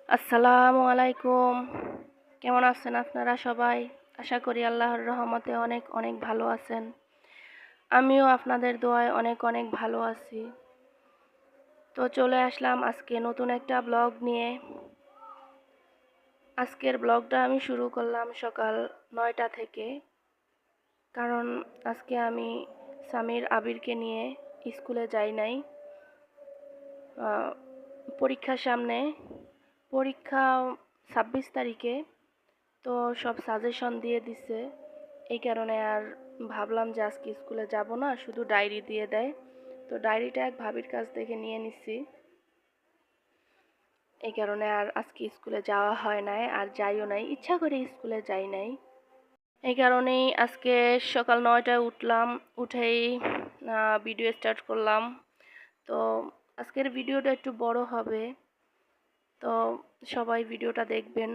আসসালামু আলাইকুম। কেমন আছেন আপনারা সবাই? আশা করি আল্লাহর রহমতে অনেক অনেক ভালো আছেন। আমিও আপনাদের দোয়ায় অনেক অনেক ভালো আছি। তো চলে আসলাম আজকে নতুন একটা ব্লগ নিয়ে। আজকের ব্লগটা আমি শুরু করলাম সকাল 9টা থেকে। কারণ আজকে আমি সামির আবিরকে নিয়ে স্কুলে যাই নাই। পরীক্ষার সামনে, পরীক্ষা 26 তারিখে। তো সব সাজেশন দিয়ে দিছে, এই কারণে আর ভাবলাম যে আজকে স্কুলে যাব না, শুধু ডায়েরি দিয়ে দেয়। তো ডায়েরিটা এক ভাবির কাছ থেকে নিয়ে নিছি, এই কারণে আর আজকে স্কুলে যাওয়া হয় নাই, আর যাইও নাই, ইচ্ছা করে স্কুলে যাই নাই। এই কারণেই আজকে সকাল 9টায় উঠলাম, উঠেই ভিডিও স্টার্ট করলাম। তো আজকের ভিডিওটা একটু বড় হবে, তো সবাই ভিডিওটা দেখবেন।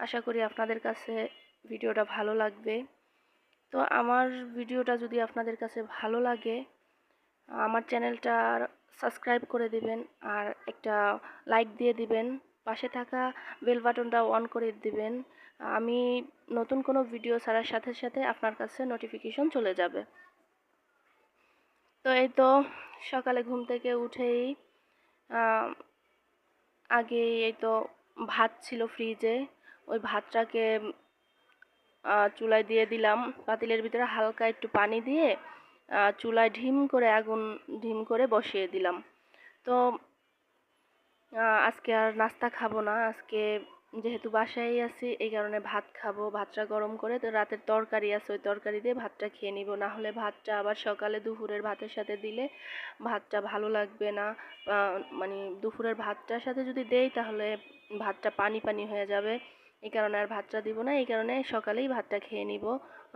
আশা করি আপনাদের কাছে ভিডিওটা ভালো লাগবে। তো আমার ভিডিওটা যদি আপনাদের কাছে ভালো লাগে, আমার চ্যানেলটা সাবস্ক্রাইব করে দিবেন আর একটা লাইক দিয়ে দিবেন। পাশে থাকা বেল বাটনটা অন করে দিবেন। আমি নতুন কোনো ভিডিও ছাড়ার সাথে সাথে আপনার কাছে নোটিফিকেশন চলে যাবে। তো এই তো সকালে ঘুম থেকে উঠেই আগে এই তো ভাত ছিল ফ্রিজে, ওই ভাতটাকে চুলায় দিয়ে দিলাম। পাতিলের ভিতরে হালকা একটু পানি দিয়ে চুলায় ঢিম করে বসিয়ে দিলাম। তো আজকে আর নাস্তা খাবো না, আজকে যেহেতু বাসায় আছি এই কারণে ভাত খাবো। ভাতটা গরম করে, তো রাতের তরকারি আছে, ওই তরকারি দিয়ে ভাতটা খেয়ে নিব। না হলে ভাতটা আবার সকালে দুপুরের ভাতের সাথে দিলে ভাতটা ভালো লাগবে না। মানে দুপুরের ভাতটার সাথে যদি দেই তাহলে ভাতটা পানি পানি হয়ে যাবে, এই কারণে আর ভাতটা দিব না। এই কারণে সকালেই ভাতটা খেয়ে নিব,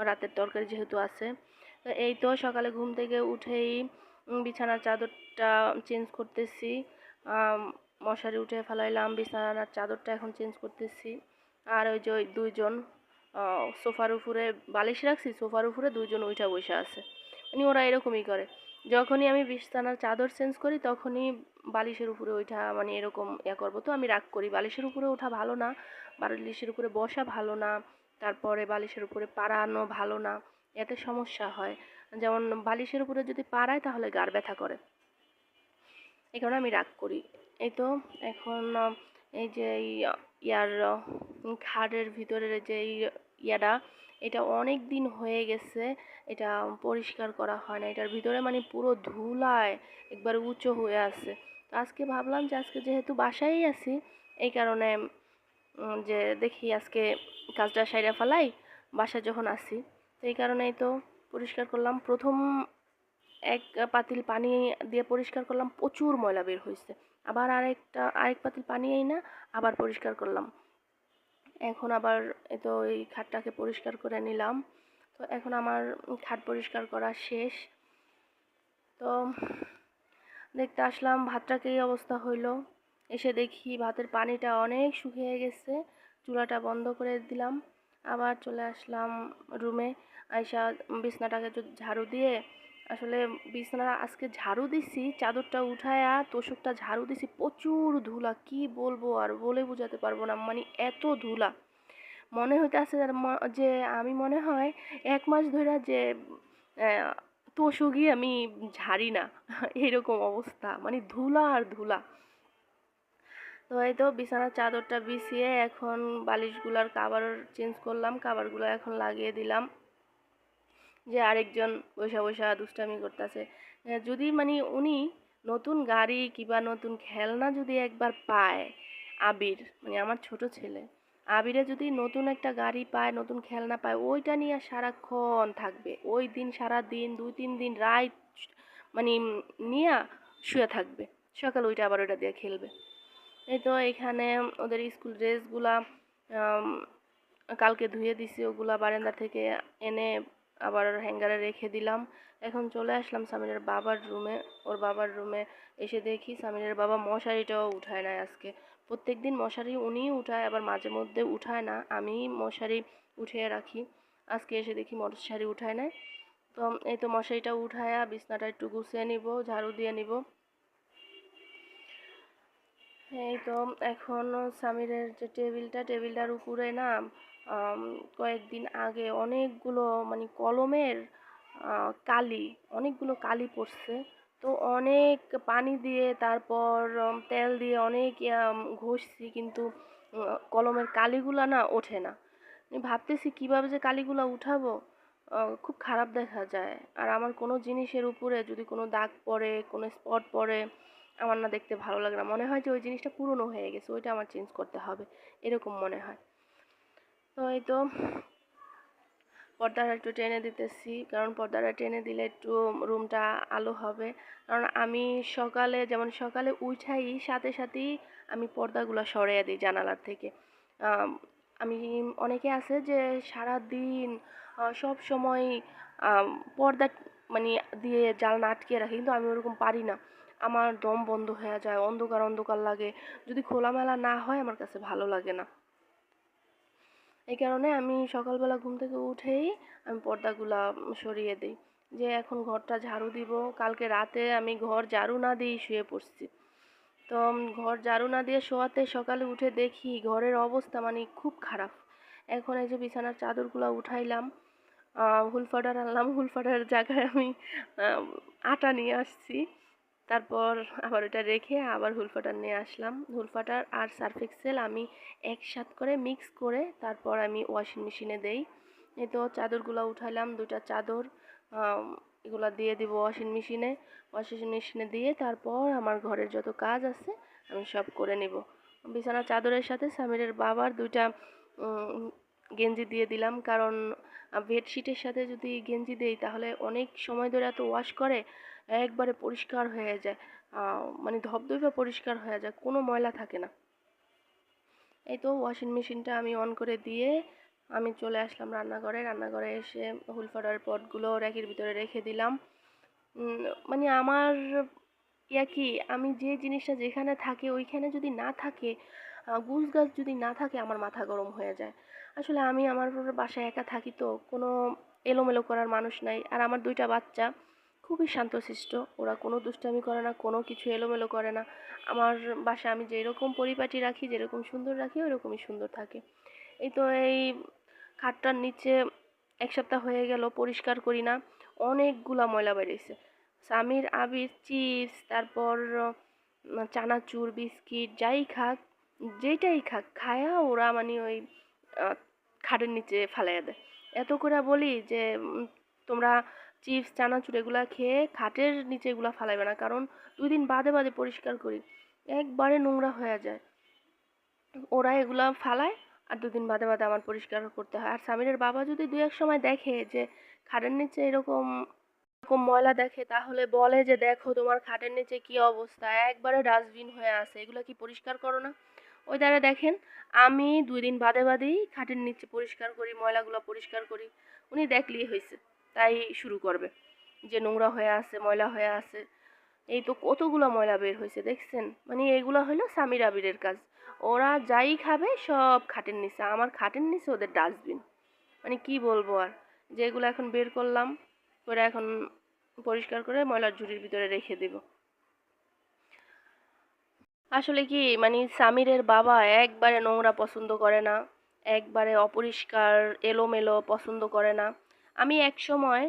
রাতের তরকারি যেহেতু আছে। তো এই তো সকালে ঘুম থেকে উঠেই বিছানার চাদরটা চেঞ্জ করতেছি। মশারি উঠে ফেলাইলাম, বিছানার চাদরটা এখন চেঞ্জ করতেছি। আর ওই যে ওই দুইজন সোফার উপরে বালিশ রাখছি, সোফার উপরে দুইজন উঠা বসে আছে। মানে ওরা এরকমই করে, যখনই আমি বিছানার চাদর চেঞ্জ করি তখনই বালিশের উপরে ওঠা, মানে এরকম করবো। তো আমি রাগ করি, বালিশের উপরে ওঠা ভালো না, বালিশের উপরে বসা ভালো না, তারপরে বালিশের উপরে পাড়ানো ভালো না, এতে সমস্যা হয়। যেমন বালিশের উপরে যদি পাড়ায় তাহলে গার ব্যথা করে, এই কারণে আমি রাগ করি। এই তো এখন এই যে ইয়ার খাটের ভিতরের যে ইয়াটা, এটা অনেক দিন হয়ে গেছে, এটা পরিষ্কার করা হয় না। এটার ভিতরে মানে পুরো ধুলায় একবার উঁচু হয়ে আছে। তো আজকে ভাবলাম যে আজকে যেহেতু বাসায়ই আছি, এই কারণে যে দেখি আজকে কাজটা সাইরা ফেলাই বাসায় যখন আসি। তো এই কারণেই তো পরিষ্কার করলাম। প্রথম এক পাতিল পানি দিয়ে পরিষ্কার করলাম, প্রচুর ময়লা বের হয়েছে। আবার আরেক পাতিল পানি না আবার পরিষ্কার করলাম। এখন আবার এই তো এই খাটটাকে পরিষ্কার করে নিলাম। তো এখন আমার খাট পরিষ্কার করা শেষ। তো দেখতে আসলাম ভাতটাকে এই অবস্থা হইলো। এসে দেখি ভাতের পানিটা অনেক শুকিয়ে গেছে। চুলাটা বন্ধ করে দিলাম, আবার চলে আসলাম রুমে। আইসা বিছনাটাকে ঝাড়ু দিয়ে, আসলে বিছানা আজকে ঝাড়ু দিছি, চাদরটা উঠায়া তোশকটা ঝাড়ু দিছি, প্রচুর ধুলা, কি বলবো আর বলে বোঝাতে পারবো না, মানে এত ধুলা। মনে হইতেছে যে আমি মনে হয় 1 মাস ধরে যে তোশকই আমি ঝাড়ি না এরকম অবস্থা, মানে ধুলা আর ধুলা। তো এই তো বিছানার চাদরটা বিছিয়ে এখন বালিশগুলার কাভার চেঞ্জ করলাম, কাভারগুলো এখন লাগিয়ে দিলাম। যে আরেকজন বসা বসা দুষ্টামি করতেছে, যদি মানে উনি নতুন গাড়ি কিংবা নতুন খেলনা যদি একবার পায়, আবির মানে আমার ছোট ছেলে, আবিরে যদি নতুন একটা গাড়ি পায়, নতুন খেলনা পায়, ওইটা নিয়ে সারাক্ষণ থাকবে। ওই দিন সারা দিন 2-3 দিন রাত মানে নিয়ে শুয়ে থাকবে, সকাল ওইটা আবার ওইটা দিয়ে খেলবে। এই তো এখানে ওদের স্কুল ড্রেসগুলা কালকে ধুয়ে দিছি, ওগুলা বারান্দা থেকে এনে আবার হ্যাঙ্গারে রেখে দিলাম। এখন চলে আসলাম সামিরের বাবার রুমে। ওর বাবার রুমে এসে দেখি সামিরের বাবা মশারিটাও উঠায় না আজকে। প্রত্যেকদিন মশারি উনিই উঠায়, আবার মাঝে মধ্যে উঠায় না, আমি মশারি উঠিয়ে রাখি। আজকে এসে দেখি মশারি উঠায় নাই। তো এই তো মশারিটা উঠায়া বিছনাটা একটু গুছিয়ে নিব, ঝাড়ু দিয়ে নিব। এই তো এখন সামিরের যে টেবিলটার উপরে না আম, কয়েকদিন আগে অনেকগুলো মানে কলমের কালি, অনেকগুলো কালি পড়ছে। তো অনেক পানি দিয়ে তারপর তেল দিয়ে অনেক ঘষছি, কিন্তু কলমের কালিগুলা না ওঠে না। আমি ভাবতেছি কিভাবে যে কালিগুলা উঠাবো। খুব খারাপ দেখা যায়। আর আমার কোনো জিনিসের উপরে যদি কোনো দাগ পড়ে, কোনো স্পট পড়ে, আমার না দেখতে ভালো লাগে না। মনে হয় যে ওই জিনিসটা পুরনো হয়ে গেছে, ওইটা আমার চেঞ্জ করতে হবে, এরকম মনে হয়। তো এই তো পর্দাটা একটু টেনে দিতেছি, কারণ পর্দাটা টেনে দিলে একটু রুমটা আলো হবে। কারণ আমি সকালে উঠাই সাথে সাথেই আমি পর্দাগুলো সরিয়ে দিই জানালার থেকে। আম, আমি অনেকে আছে যে সারাদিন সব সময় আম, পর্দা মানে দিয়ে জানলা আটকে রাখে, কিন্তু আমি ওরকম পারি না। আমার দম বন্ধ হয়ে যায়, অন্ধকার অন্ধকার লাগে। যদি খোলামেলা না হয় আমার কাছে ভালো লাগে না। এই কারণে আমি সকালবেলা ঘুম থেকে উঠেই আমি পর্দাগুলা সরিয়ে দিই, যে এখন ঘরটা ঝাড়ু দিব। কালকে রাতে আমি ঘর ঝাড়ু না দিয়েই শুয়ে পড়ছি। তো ঘর ঝাড়ু না দিয়ে শোয়াতে সকালে উঠে দেখি ঘরের অবস্থা মানে খুব খারাপ। এখন এই যে বিছানার চাদরগুলো উঠাইলাম, হুলফাটার আনলাম, হুলফাটার জায়গায় আমি আহ, আটা নিয়ে আসছি। তারপর আবার ওটা রেখে আবার হুলফাটার নিয়ে আসলাম। হুলফাটার আর সার্ফ এক্সেল আমি একসাথে করে মিক্স করে তারপর আমি ওয়াশিং মেশিনে দেই। এই তো চাদরগুলো উঠাইলাম, দুটা চাদর আম, এগুলা দিয়ে দিব ওয়াশিং মেশিনে দিয়ে তারপর আমার ঘরের যত কাজ আছে আমি সব করে নিব। বিছানার চাদরের সাথে সামিরের বাবার দুইটা উম, গেঞ্জি দিয়ে দিলাম, কারণ বেডশিটের সাথে যদি গেঞ্জি দেই তাহলে অনেক সময় ধরে এত ওয়াশ করে একবারে পরিষ্কার হয়ে যায়। মানে ধবধবে পরিষ্কার হয়ে যায়, কোনো ময়লা থাকে না। এই তো ওয়াশিং মেশিনটা আমি অন করে দিয়ে আমি চলে আসলাম রান্নাঘরে এসে হুলফাডার পটগুলো র্যাকের ভিতরে রেখে দিলাম। উম, মানে আমার কি, আমি যে জিনিসটা যেখানে থাকে ওইখানে যদি না থাকে, গুছগাছ যদি না থাকে, আমার মাথা গরম হয়ে যায়। আসলে আমি আমার বাসায় একা থাকি, তো কোনো এলোমেলো করার মানুষ নাই। আর আমার দুইটা বাচ্চা খুবই শান্তশিষ্ট, ওরা কোনো দুষ্টামি করে না, কোনো কিছু এলোমেলো করে না। আমার বাসা আমি যেরকম পরিপাটি রাখি, যেরকম সুন্দর রাখি, ওরকমই সুন্দর থাকে। এই তো এই খাটটার নিচে এক সপ্তাহ হয়ে গেল পরিষ্কার করি না, অনেকগুলা ময়লা বেরিয়েছে। সামির আবির চিপস, তারপর চানাচুর বিস্কিট যাই খাক, যেটাই খাক খায়া ওরা মানে ওই আহ, খাটের নিচে ফালাইয়া দেয়। এত করে বলি যে তোমরা চিপস চানাচুর এগুলা খেয়ে খাটের নিচে এগুলা ফালাইবে না, কারণ 2 দিন বাদে বাদে পরিষ্কার করি, একবারে নোংরা হয়ে যায়। ওরা এগুলা ফালায় আর 2 দিন বাদে বাদে আমার পরিষ্কার করতে হয়। আর সামিরের বাবা যদি দুই এক সময় দেখে যে খাটের নিচে এরকম এরকম ময়লা দেখে, তাহলে বলে যে দেখো তোমার খাটের নিচে কি অবস্থা, একবারে ডাস্টবিন হয়ে আছে, এগুলা কি পরিষ্কার করো না? ওই দ্বারা দেখেন আমি 2 দিন বাদে বাদেই খাটের নিচে পরিষ্কার করি, ময়লাগুলো পরিষ্কার করি। উনি দেখলেই হয়েছে, তাই শুরু করবে যে নোংরা হয়ে আছে, ময়লা হয়ে আছে। এই তো কতগুলো ময়লা বের হয়েছে দেখছেন, মানে এগুলো হলো সামির আবিরের কাজ। ওরা যাই খাবে সব খাটের নিচে, আমার খাটের নিচে ওদের ডাস্টবিন। মানে কি বলবো আর, যেগুলো এখন বের করলাম করে এখন পরিষ্কার করে ময়লার ঝুড়ির ভিতরে রেখে দেব। আসলে কি মানে সামিরের বাবা একবারে নোংরা পছন্দ করে না, একবারে অপরিষ্কার এলোমেলো পছন্দ করে না। আমি এক সময়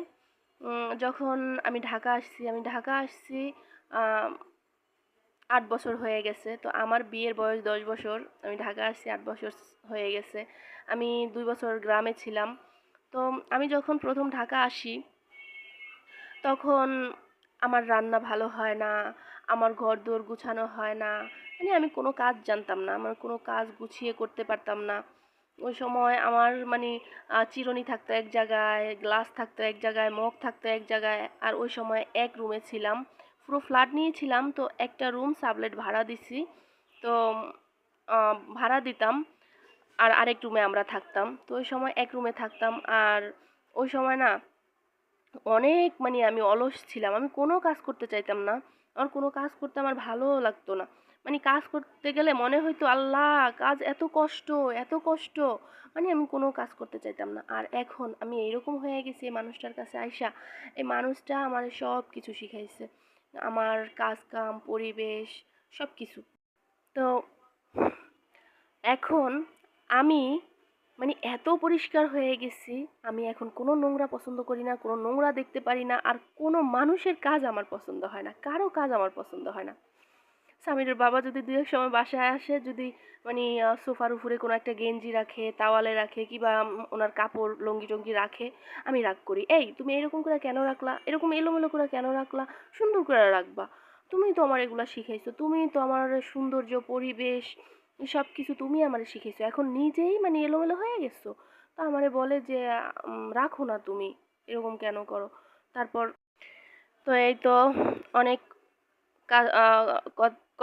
যখন আমি ঢাকা আসছি 8 বছর হয়ে গেছে। তো আমার বিয়ের বয়স 10 বছর, আমি ঢাকা আসছি 8 বছর হয়ে গেছে। আমি 2 বছর গ্রামে ছিলাম। তো আমি যখন প্রথম ঢাকা আসি তখন আমার রান্না ভালো হয় না, আমার ঘরদোর গুছানো হয় না। মানে আমি কোনো কাজ জানতাম না, আমার কোনো কাজ গুছিয়ে করতে পারতাম না। ওই সময় আমার মানে চিরুনি থাকতো এক জায়গায়, গ্লাস থাকতো এক জায়গায়, মগ থাকতো এক জায়গায়। আর ওই সময় এক রুমে ছিলাম, পুরো ফ্ল্যাট নিয়েছিলাম, তো একটা রুম সাবলেট ভাড়া দিছি। তো ভাড়া দিতাম আর আরেক রুমে আমরা থাকতাম। তো ওই সময় এক রুমে থাকতাম। আর ওই সময় না অনেক মানে আমি অলস ছিলাম, আমি কোনো কাজ করতে চাইতাম না। আমার কোনো কাজ করতে আমার ভালোও লাগতো না। মানে কাজ করতে গেলে মনে হইতো আল্লাহ, কাজ এত কষ্ট, এত কষ্ট। মানে আমি কোনো কাজ করতে চাইতাম না। আর এখন আমি এইরকম হয়ে গেছি এই মানুষটার কাছে আইসা, এই মানুষটা আমার সব কিছু শিখাইছে, আমার কাজ কাম পরিবেশ সব কিছু। তো এখন আমি মানে এত পরিষ্কার হয়ে গেছি, আমি এখন কোনো নোংরা পছন্দ করি না, কোনো নোংরা দেখতে পারি না, আর কোনো মানুষের কাজ আমার পছন্দ হয় না, কারো কাজ আমার পছন্দ হয় না। সামিরের বাবা যদি দু এক সময় বাসায় আসে, যদি মানে সোফার উপরে কোনো একটা গেঞ্জি রাখে, তাওয়ালে রাখে, কিংবা ওনার কাপড় লুঙ্গি টঙ্গি রাখে, আমি রাগ করি, এই তুমি এরকম করে কেন রাখলা, এরকম এলোমেলো করে কেন রাখলা, সুন্দর করে রাখবা, তুমি তো আমার এগুলা শিখাইছো, তুমি তো আমার সৌন্দর্য পরিবেশ সব কিছু তুমি আমারে শিখাইছো, এখন নিজেই মানে এলোমেলো হয়ে গেছো। তো আমারে বলে যে রাখো না তুমি, এরকম কেন করো। তারপর তো এই তো অনেক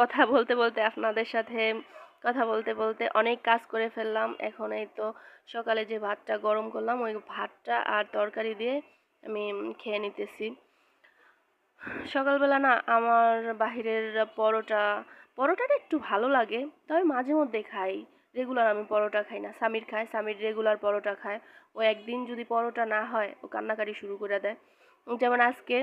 কথা বলতে বলতে আপনাদের সাথে কথা বলতে বলতে অনেক কাজ করে ফেললাম। এখন এই তো সকালে যে ভাতটা গরম করলাম, ওই ভাতটা আর তরকারি দিয়ে আমি খেয়ে নিতেছি। সকালবেলা না আমার বাহিরের পরোটাটা একটু ভালো লাগে, তবে মাঝে মধ্যে খাই। রেগুলার আমি পরোটা খাই না, সামির খায়, সামির রেগুলার পরোটা খায়। ও একদিন যদি পরোটা না হয় ও কান্নাকাটি শুরু করে দেয়। যেমন আজকে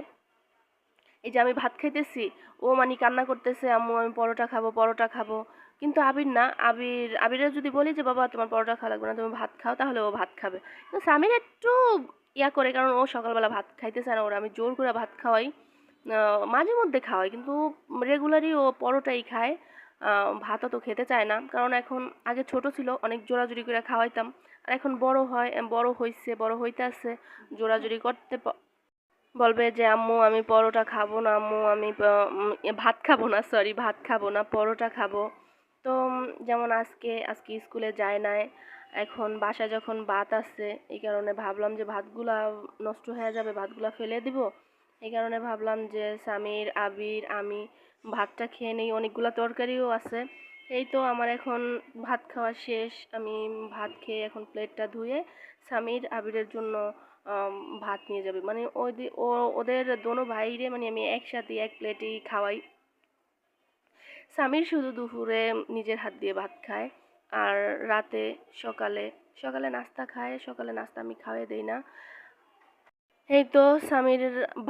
এই যে আমি ভাত খাইতেছি, ও মানে কান্না করতেছে, আম্মু আমি পরোটা খাবো, পরোটা খাবো। কিন্তু আবির না, আবিরের যদি বলি যে বাবা তোমার পরোটা খাওয়া লাগবে না, তুমি ভাত খাও, তাহলে ও ভাত খাবে। কিন্তু সামির একটু ইয়া করে, কারণ ও সকালবেলা ভাত খাইতে চায় না, ওরা আমি জোর করে ভাত খাওয়াই। মাঝে মধ্যে খাওয়াই, কিন্তু রেগুলারই ও পরোটাই খায়। ভাতও তো খেতে চায় না, কারণ এখন আগে ছোট ছিল অনেক জোরাজুরি করে খাওয়াইতাম, আর এখন বড় হইছে, বড় হইতে আছে, জোরাজুরি করতে বলবে যে আম্মু আমি পরোটা খাবো না, আম্মু আমি ভাত খাবো না, সরি ভাত খাবো না, পরোটা খাবো। তো যেমন আজকে স্কুলে যায় নাই, এখন বাসায় যখন ভাত আছে, এই কারণে ভাবলাম যে ভাতগুলা নষ্ট হয়ে যাবে, ভাতগুলা ফেলে দিব। এই কারণে ভাবলাম যে সামির, আবির, আমি ভাতটা খেয়ে নেই, অনেকগুলা তরকারিও আছে। এই তো আমার এখন ভাত খাওয়া শেষ, আমি ভাত খেয়ে এখন প্লেটটা ধুয়ে সামির, আবিরের জন্য আম ভাত নিয়ে যাবে। মানে ওদের দোনো ভাইরে মানে আমি একসাথে এক প্লেটেই খাওয়াই। সামির শুধু দুপুরে নিজের হাত দিয়ে ভাত খায়, আর রাতে সকালে সকালে নাস্তা খায়, সকালে নাস্তা আমি খাওয়াই দেই না। এই তো সামির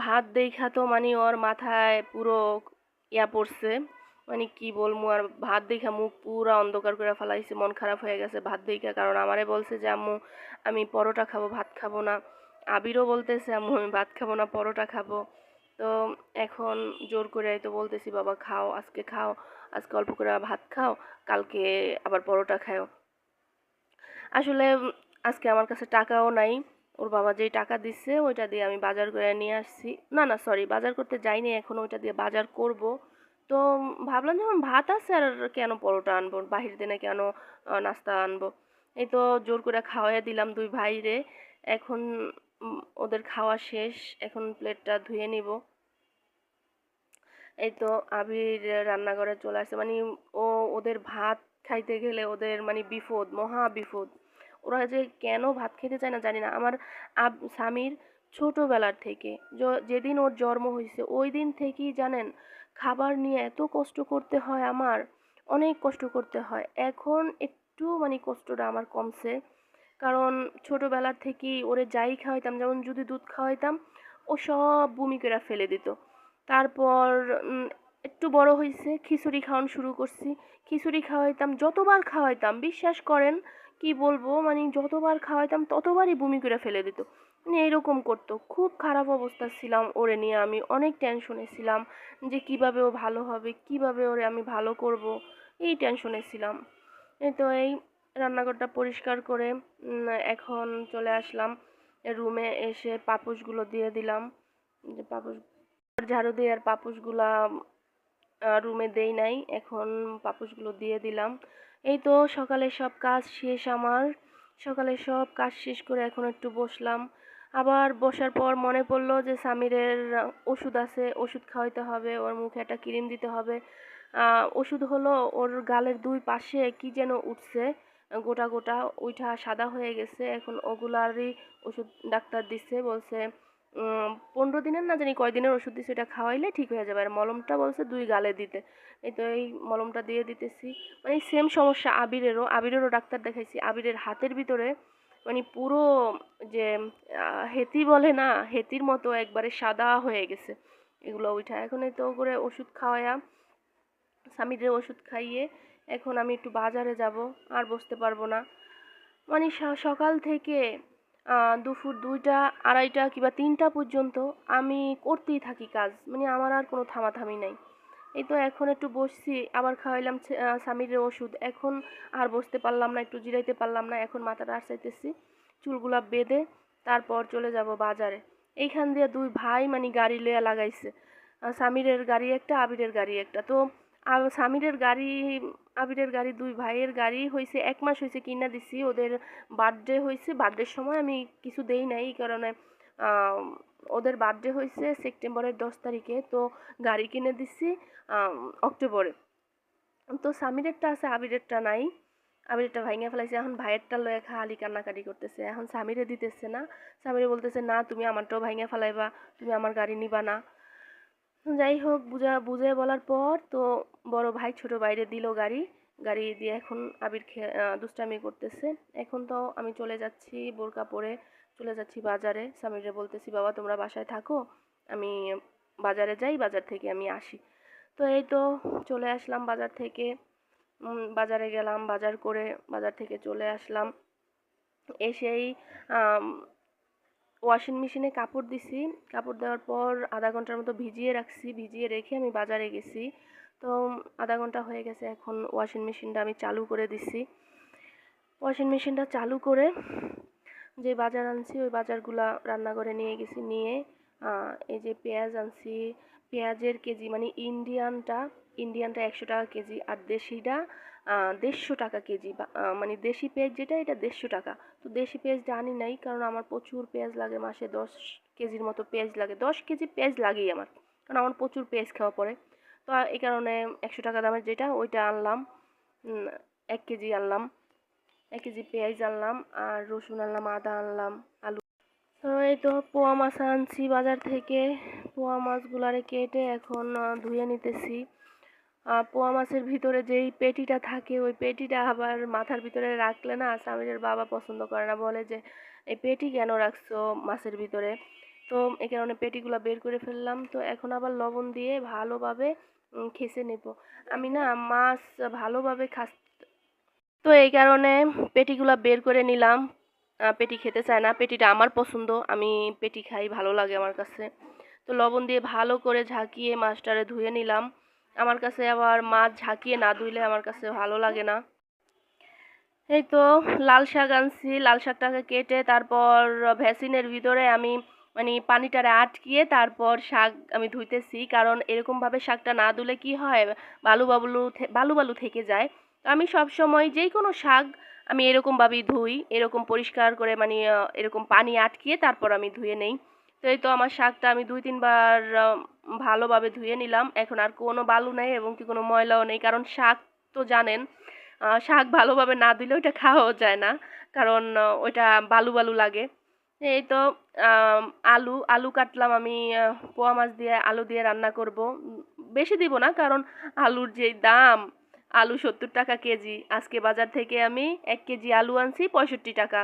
ভাত দেইখা তো মানে ওর মাথায় পুরো ইয়া পড়ছে, মানে কি বলবো আর, ভাত দেইখা মুখ পুরা অন্ধকার করে ফেলাইছে, মন খারাপ হয়ে গেছে ভাত দেইখা, কারণ আমারে বলছে যে আম্মু আমি পরোটা খাবো, ভাত খাবো না। আবিরও বলতেছে আম্মু আমি ভাত খাবো না, পরোটা খাবো। তো এখন জোর করে তো বলতেছি বাবা খাও, আজকে খাও, আজকে অল্প করে ভাত খাও, কালকে আবার পরোটা খাও। আসলে আজকে আমার কাছে টাকাও নাই। ওর বাবা যেই টাকা দিচ্ছে ওইটা দিয়ে আমি বাজার করে নিয়ে আসছি। না না সরি, বাজার করতে যাইনি এখনো, ওইটা দিয়ে বাজার করব। তো ভাবলাম যখন ভাত আছে আর কেন পরোটা আনবো, বাহির দিনে কেন নাস্তা আনবো। এই তো জোর করে খাওয়াইয়া দিলাম দুই ভাইরে। এখন ওদের খাওয়া শেষ, এখন প্লেটটা ধুয়ে নিব। এই তো আবির রান্নাঘরে চলে আসছে, মানে ও ওদের ভাত খাইতে গেলে ওদের মানে বিপদ, মহা বিপদ। ওরা যে কেন ভাত খেতে চায় না জানি না। আমার স্বামীর ছোটবেলার থেকে যেদিন ওর জন্ম হয়েছে ওই দিন থেকেই জানেন খাবার নিয়ে এত কষ্ট করতে হয় আমার, অনেক কষ্ট করতে হয়। এখন একটু মানে কষ্টটা আমার কমছে, কারণ ছোটবেলার থেকেই ওরে যাই খাওয়াইতাম, যেমন যদি দুধ খাওয়াইতাম ও সব বমি করে ফেলে দিত। তারপর উম, একটু বড় হয়েছে, খিচুড়ি খাওয়ানো শুরু করছি। খিচুড়ি খাওয়াইতাম, যতবার খাওয়াইতাম বিশ্বাস করেন, কি বলবো মানে যতবার খাওয়াইতাম ততবারই বমি করে ফেলে দিত। মানে এরকম করতো, খুব খারাপ অবস্থা ছিলাম ওরে নিয়ে, আমি অনেক টেনশনে ছিলাম যে কিভাবে ও ভালো হবে, কিভাবে ওরে আমি ভালো করব, এই টেনশনে ছিলাম। এই তো এই রান্নাঘরটা পরিষ্কার করে এখন চলে আসলাম রুমে, এসে পাপোশগুলো দিয়ে দিলাম। যে পাপোশ ঝাড়ু দিয়ে আর পাপোশগুলা রুমে দেই নাই, এখন পাপোশগুলো দিয়ে দিলাম। এই তো সকালে সব কাজ শেষ আমার, সকালে সব কাজ শেষ করে এখন একটু বসলাম। আবার বসার পর মনে পড়লো যে সামিরের ওষুধ আছে, ওষুধ খাওয়াইতে হবে, ওর মুখে একটা ক্রিম দিতে হবে। ওষুধ হলো ওর গালের দুই পাশে কি যেন উঠছে, গোটা গোটা ওইটা সাদা হয়ে গেছে, এখন ওগুলারই ওষুধ ডাক্তার দিচ্ছে, বলছে 15 দিনের না জানি কয়দিনের ওষুধ দিছে, এটা খাওয়াইলে ঠিক হয়ে যাবে, আর মলমটা বলছে 2 গালে দিতে। এই তো এই মলমটা দিয়ে দিতেছি। মানে সেম সমস্যা আবিরেরও ডাক্তার দেখাইছি, আবিরের হাতের ভিতরে মানে পুরো যে হেতি বলে না, হেতির মতো একবারে সাদা হয়ে গেছে এগুলো উঠা। এখন এই তো করে ওষুধ খাওয়ায়া, সামিরের ওষুধ খাইয়ে এখন আমি একটু বাজারে যাব, আর বসতে পারবো না। মানে সকাল থেকে দুপুর 2টা 2:30 কিংবা 3টা পর্যন্ত আমি করতেই থাকি কাজ, মানে আমার আর কোনো থামাথামি নাই। এই তো এখন একটু বসছি, আবার খাওয়াইলাম স্বামীর ওষুধ, এখন আর বসতে পারলাম না, একটু জিরাইতে পারলাম না, এখন মাথাটা আঁচড়াইতেছি, চুলগুলা বেঁধে তারপর চলে যাব বাজারে। এইখান দিয়ে দুই ভাই মানে গাড়ি লইয়া লাগাইছে, স্বামীরের গাড়ি একটা, আবিরের গাড়ি একটা। তো স্বামীরের গাড়ি আবিরের গাড়ি, দুই ভাইয়ের গাড়ি হয়েছে 1 মাস হয়েছে কিনা দিছি, ওদের বার্থডে হয়েছে, বার্থডের সময় আমি কিছু দেই নাই, এই কারণে ওদের বার্থডে হয়েছে সেপ্টেম্বরের 10 তারিখে, তো গাড়ি কিনে দিছি অক্টোবরে। তো স্বামীরেরটা আছে, আবিরেরটা নাই, আবিরেরটা ভাইঙা ফেলাইছে, এখন ভাইয়েরটা লয়ে খালি কান্নাকাটি করতেছে, এখন স্বামীরে দিতেছে না, স্বামীরে বলতেছে না তুমি আমারটাও ভাইঙা ফেলাইবা, তুমি আমার গাড়ি নিবা না। যাই হোক, বুঝে বলার পর তো বড় ভাই ছোট ভাইরে দিল গাড়ি, গাড়ি দিয়ে এখন আবির দুষ্টামি করতেছে। এখন তো আমি চলে যাচ্ছি বোরকা পরে, চলে যাচ্ছি বাজারে, স্বামীরে বলতেছি বাবা তোমরা বাসায় থাকো, আমি বাজারে যাই, বাজার থেকে আমি আসি। তো এই তো চলে আসলাম বাজার থেকে, বাজারে গেলাম, বাজার করে বাজার থেকে চলে আসলাম, এসেই ওয়াশিং মেশিনে কাপড় দিছি, কাপড় দেওয়ার পর আধা ঘন্টার মতো ভিজিয়ে রাখছি, ভিজিয়ে রেখে আমি বাজারে গেছি। তো আধা ঘন্টা হয়ে গেছে, এখন ওয়াশিং মেশিনটা আমি চালু করে দিছি। ওয়াশিং মেশিনটা চালু করে যে বাজার আনছি ওই বাজারগুলা রান্নাঘরে নিয়ে গেছি, নিয়ে এই যে পেঁয়াজ আনছি, পেঁয়াজের কেজি মানে ইন্ডিয়ানটা 100 টাকা কেজি, আর দেশিটা 150 টাকা কেজি, মানে দেশি পেঁয়াজ যেটা এটা 150 টাকা। তো দেশি পেঁয়াজটা আনি নাই, কারণ আমার প্রচুর পেঁয়াজ লাগে, মাসে 10 কেজির মতো পেঁয়াজ লাগে, 10 কেজি পেঁয়াজ লাগেই আমার, কারণ আমার প্রচুর পেঁয়াজ খাওয়া পড়ে। তো এই কারণে 100 টাকা দামের যেটা ওইটা আনলাম, 1 কেজি আনলাম, 1 কেজি পেঁয়াজ আনলাম, আর রসুন আনলাম, আদা আনলাম, আলু। তো এই তো পোয়া মাছ আনছি বাজার থেকে, পোয়া মাছগুলারে কেটে এখন ধুয়ে নিতেছি। পোয়া মাছের ভিতরে যেই পেটিটা থাকে ওই পেটিটা আবার মাথার ভিতরে রাখলে না স্বামীর বাবা পছন্দ করে না, বলে যে এই পেটি কেন রাখছো মাছের ভিতরে। তো এই কারণে পেটিগুলো বের করে ফেললাম। তো এখন আবার লবণ দিয়ে ভালোভাবে খেসে নেব। আমি না মাছ ভালোভাবে তো এই কারণে পেটিগুলা বের করে নিলাম। পেটি খেতে চায় না, পেটিটা আমার পছন্দ, আমি পেটি খাই, ভালো লাগে আমার কাছে। তো লবণ দিয়ে ভালো করে ঝাঁকিয়ে মাছটারে ধুয়ে নিলাম। আমার কাছে আবার মাছ ঝাঁকিয়ে না ধুইলে আমার কাছে ভালো লাগে না। এই তো লাল শাক আনছি, লাল শাকটাকে কেটে তারপর ভ্যাসিনের ভিতরে আমি মানে পানিটারে আটকিয়ে তারপর শাক আমি ধুইতেছি, কারণ এরকম ভাবে শাকটা না ধুলে কি হয়, বালু বালু বালু বালু থেকে যায়। তো আমি সব সময় যেই কোনো শাক আমি এরকম ভাবেই ধুই, এরকম পরিষ্কার করে মানে এরকম পানি আটকিয়ে তারপর আমি ধুয়ে নেই। তো এই তো আমার শাকটা আমি 2-3 বার ভালোভাবে ধুয়ে নিলাম, এখন আর কোনো বালু নেই এবং কি কোনো ময়লাও নেই, কারণ শাক তো জানেন শাক ভালোভাবে না ধুলে ওইটা খাওয়াও যায় না, কারণ ওইটা বালু বালু লাগে। এই তো আম, আলু আলু কাটলাম আমি, পোয়া মাছ দিয়ে আলু দিয়ে রান্না করব। বেশি দিব না, কারণ আলুর যেই দাম, আলু 70 টাকা কেজি, আজকে বাজার থেকে আমি 1 কেজি আলু আনছি 65 টাকা।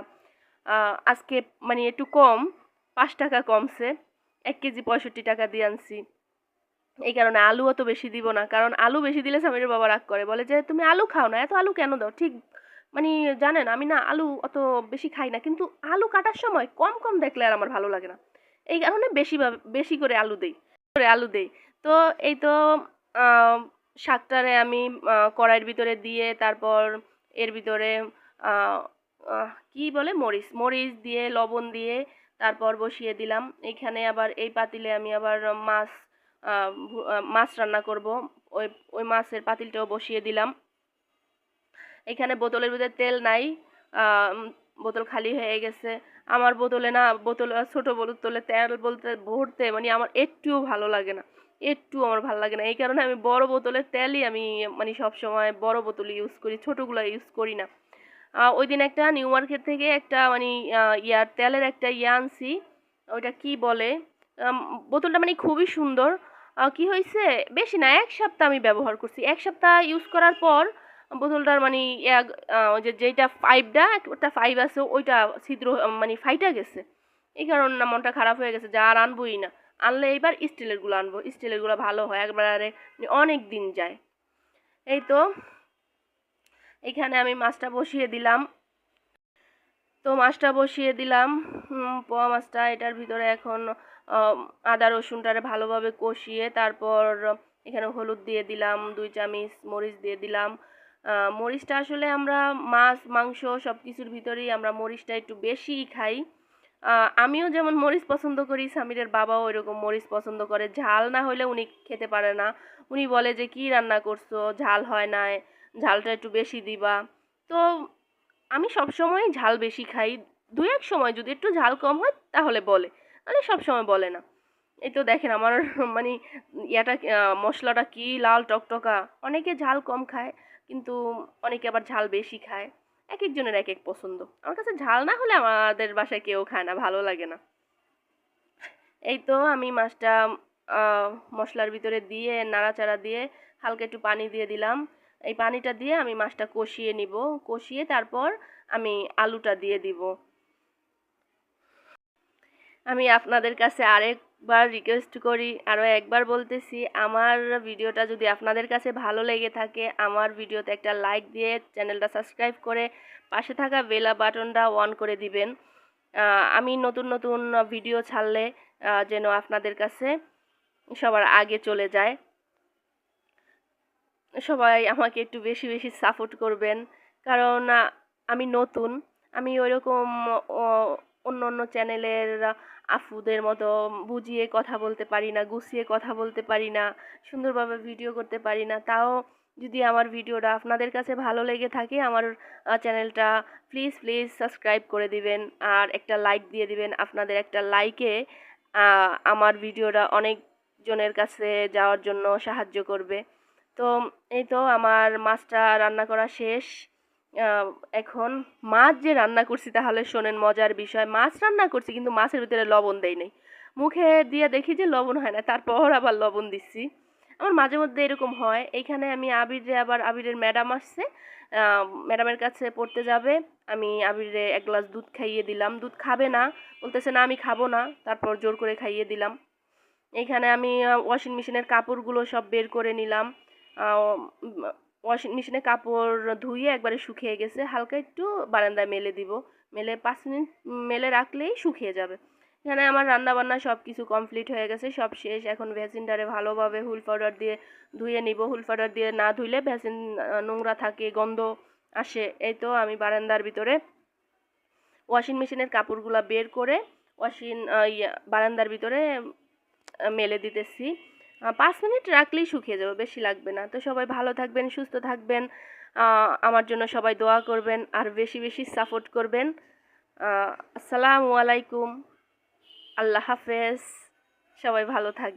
আজকে মানে একটু কম, 5 টাকা কমছে, 1 কেজি 65 টাকা দিয়ে আনছি। এই কারণে আলু অত বেশি দিব না, কারণ আলু বেশি দিলে স্বামীর বাবা রাগ করে, বলে যে তুমি আলু খাও না, এত আলু কেন দাও। ঠিক মানে জানেন আমি না আলু অত বেশি খাই না, কিন্তু আলু কাটার সময় কম কম দেখলে আর আমার ভালো লাগে না, এই কারণে বেশি করে আলু দেই। তো এই তো আহ, শাকটারে আমি কড়াইয়ের ভিতরে দিয়ে তারপর এর ভিতরে কি বলে মরিচ মরিচ দিয়ে লবণ দিয়ে তারপর বসিয়ে দিলাম। এখানে আবার এই পাতিলে আমি আবার মাছ রান্না করব, ওই ওই মাছের পাতিলটাও বসিয়ে দিলাম। এখানে বোতলের ভিতরে তেল নাই, বোতল খালি হয়ে গেছে। আমার বোতলে না, ছোট বোতলে তেল বলতে ভরতে মানে আমার একটুও ভালো লাগে না, একটু আমার ভালো লাগে না, এই কারণে আমি বড় বোতলের তেলই আমি মানে সব সময় বড় বোতল ইউজ করি, ছোটগুলো ইউজ করি না। ওই দিন একটা নিউ মার্কেট থেকে একটা মানে ইয়ার তেলের একটা আনছি, ওইটা কি বলে, বোতলটা মানে খুবই সুন্দর। কি হয়েছে, বেশি না, 1 সপ্তাহ আমি ব্যবহার করছি, 1 সপ্তাহ ইউজ করার পর বোতলটার মানে ওই যে যেইটা পাইপটা একটা পাইপ আছে ওইটা ছিদ্র মানে ফাইটা গেছে, এই কারণে না মনটা খারাপ হয়ে গেছে, যা আর আনবোই না। আনলে এবার স্টিলের গুলো আনবো, স্টিলের গুলো ভালো হয়, একবারে অনেক দিন যায়। এই তো এখানে আমি মাছটা বসিয়ে দিলাম। তো মাছটা বসিয়ে দিলাম, পোয়া মাছটা। এটার ভিতরে এখন আদা রসুনটারে ভালোভাবে কষিয়ে তারপর এখানে হলুদ দিয়ে দিলাম 2 চামচ, মরিচ দিয়ে দিলাম। মরিচটা আসলে আমরা মাছ মাংস সব কিছুর ভিতরেই আমরা মরিচটা একটু বেশিই খাই। আমিও যেমন মরিচ পছন্দ করি, সামিরের বাবাও ওইরকম মরিচ পছন্দ করে। ঝাল না হলে উনি খেতে পারে না। উনি বলে যে কি রান্না করছো, ঝাল হয় নাই, ঝালটা একটু বেশি দিবা। তো আমি সবসময় ঝাল বেশি খাই। 2-1 সময় যদি একটু ঝাল কম হয় তাহলে বলে। মানে সবসময় বলে না। এই তো দেখেন আমার মানে মসলাটা কি লাল টকটকা। অনেকে ঝাল কম খায়, কিন্তু অনেকে আবার ঝাল বেশি খায়। একেকজনের একেক পছন্দ। আমার কাছে ঝাল না হলে আমাদের বাসায় কেউ খায় না, ভালো লাগে না। এই তো আমি মাছটা আ মসলার ভিতরে দিয়ে নাড়াচাড়া দিয়ে হালকা একটু পানি দিয়ে দিলাম। এই পানিটা দিয়ে আমি মাছটা কষিয়ে নিবো। কষিয়ে তারপর আমি আলুটা দিয়ে দিব। আমি আপনাদের কাছে আরেকবার রিকোয়েস্ট করি, আরও একবার বলতেছি, আমার ভিডিওটা যদি আপনাদের কাছে ভালো লেগে থাকে, আমার ভিডিওতে একটা লাইক দিয়ে চ্যানেলটা সাবস্ক্রাইব করে পাশে থাকা বেল বাটনটা অন করে দিবেন। আমি নতুন নতুন ভিডিও ছাড়লে যেন আপনাদের কাছে সবার আগে চলে যায়। সবাই আমাকে একটু বেশি বেশি সাপোর্ট করবেন, কারণ আমি নতুন। আমি ওইরকম অ অন্য অন্য চ্যানেলের আপুদের মতো বুঝিয়ে কথা বলতে পারি না, গুছিয়ে কথা বলতে পারি না, সুন্দরভাবে ভিডিও করতে পারি না। তাও যদি আমার ভিডিওটা আপনাদের কাছে ভালো লেগে থাকে, আমার চ্যানেলটা প্লিজ প্লিজ সাবস্ক্রাইব করে দিবেন আর একটা লাইক দিয়ে দিবেন। আপনাদের একটা লাইকে আমার ভিডিওটা অনেক জনের কাছে যাওয়ার জন্য সাহায্য করবে। তো এই তো আমার মাছটা রান্না করা শেষ। আ এখন মাছ যে রান্না করছি তাহলে শোনেন মজার বিষয়। মাছ রান্না করছি কিন্তু মাছের ভিতরে লবণ দেই নাই। মুখে দিয়ে দেখি যে লবণ হয় না। তারপর আবার লবণ দিচ্ছি। আমার মাঝে মধ্যে এরকম হয়। এইখানে আমি আবিরের ম্যাডাম আসছে। আ ম্যাডামের কাছে পড়তে যাবে। আমি আবিরে ১ গ্লাস দুধ খাইয়ে দিলাম। দুধ খাবে না। বলতেছে, "না আমি খাবো না।" তারপর জোর করে খাইয়ে দিলাম। এইখানে আমি ওয়াশিং মেশিনের কাপড়গুলো সব বের করে নিলাম। আ উম ওয়াশিং মেশিনে কাপড় ধুয়ে একবারে শুকিয়ে গেছে। হালকা একটু বারান্দায় মেলে দিব। মেলে ৫ মিনিট মেলে রাখলেই শুকিয়ে যাবে। এখানে আমার রান্না-বান্না সবকিছু কমপ্লিট হয়ে গেছে। সব শেষ। এখন ভেসিনটারে ভালোভাবে হুইল পাউডার দিয়ে ধুয়ে নিব। হুইল পাউডার দিয়ে না ধুইলে ভেসিন নোংরা থাকে, গন্ধ আসে। এই তো আমি বারান্দার ভিতরে ওয়াশিং মেশিনের কাপড়গুলা বের করে বারান্দার ভিতরে মেলে দিতেছি। ৫ মিনিট রাখলেই শুকিয়ে যাবে, বেশি লাগবে না। তো সবাই ভালো থাকবেন, সুস্থ থাকবেন। আ আমার জন্য সবাই দোয়া করবেন আর বেশি বেশি সাপোর্ট করবেন। আ আসসালামু আলাইকুম। আল্লাহ হাফেজ। সবাই ভালো থাকবেন।